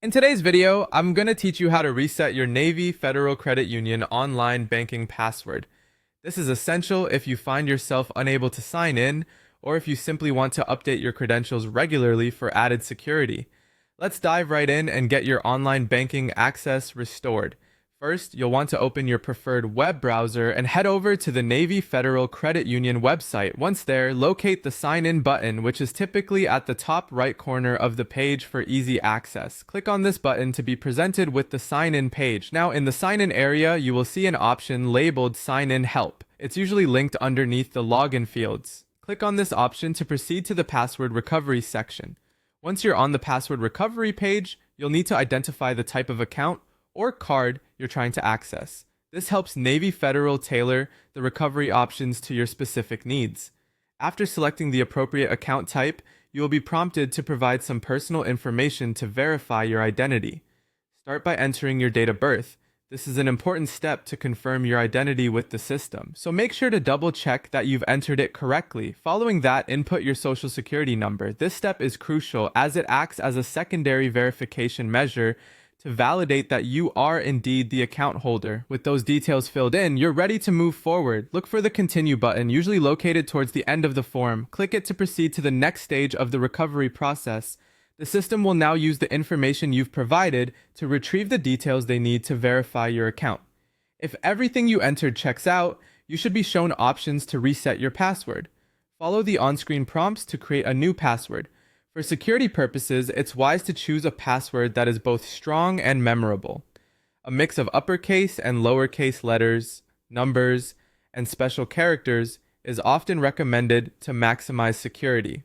In today's video, I'm going to teach you how to reset your Navy Federal Credit Union online banking password. This is essential if you find yourself unable to sign in or if you simply want to update your credentials regularly for added security. Let's dive right in and get your online banking access restored. First, you'll want to open your preferred web browser and head over to the Navy Federal Credit Union website. Once there, locate the Sign In button, which is typically at the top right corner of the page for easy access. Click on this button to be presented with the Sign In page. Now, in the Sign In area, you will see an option labeled Sign In Help. It's usually linked underneath the login fields. Click on this option to proceed to the password recovery section. Once you're on the password recovery page, you'll need to identify the type of account or card you're trying to access. This helps Navy Federal tailor the recovery options to your specific needs. After selecting the appropriate account type, you will be prompted to provide some personal information to verify your identity. Start by entering your date of birth. This is an important step to confirm your identity with the system, so make sure to double check that you've entered it correctly. Following that, input your social security number. This step is crucial as it acts as a secondary verification measure to validate that you are indeed the account holder. With those details filled in, you're ready to move forward. Look for the Continue button, usually located towards the end of the form. Click it to proceed to the next stage of the recovery process. The system will now use the information you've provided to retrieve the details they need to verify your account. If everything you entered checks out, you should be shown options to reset your password. Follow the on-screen prompts to create a new password. For security purposes, it's wise to choose a password that is both strong and memorable. A mix of uppercase and lowercase letters, numbers, and special characters is often recommended to maximize security.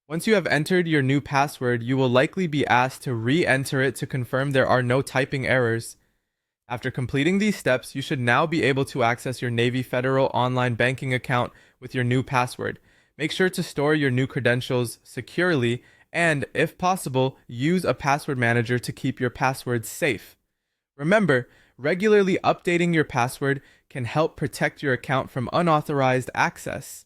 Once you have entered your new password, you will likely be asked to re-enter it to confirm there are no typing errors. After completing these steps, you should now be able to access your Navy Federal online banking account with your new password. Make sure to store your new credentials securely and, if possible, use a password manager to keep your passwords safe. Remember, regularly updating your password can help protect your account from unauthorized access.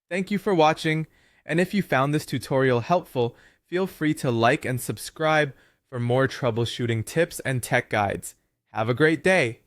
Thank you for watching, and if you found this tutorial helpful, feel free to like and subscribe for more troubleshooting tips and tech guides. Have a great day!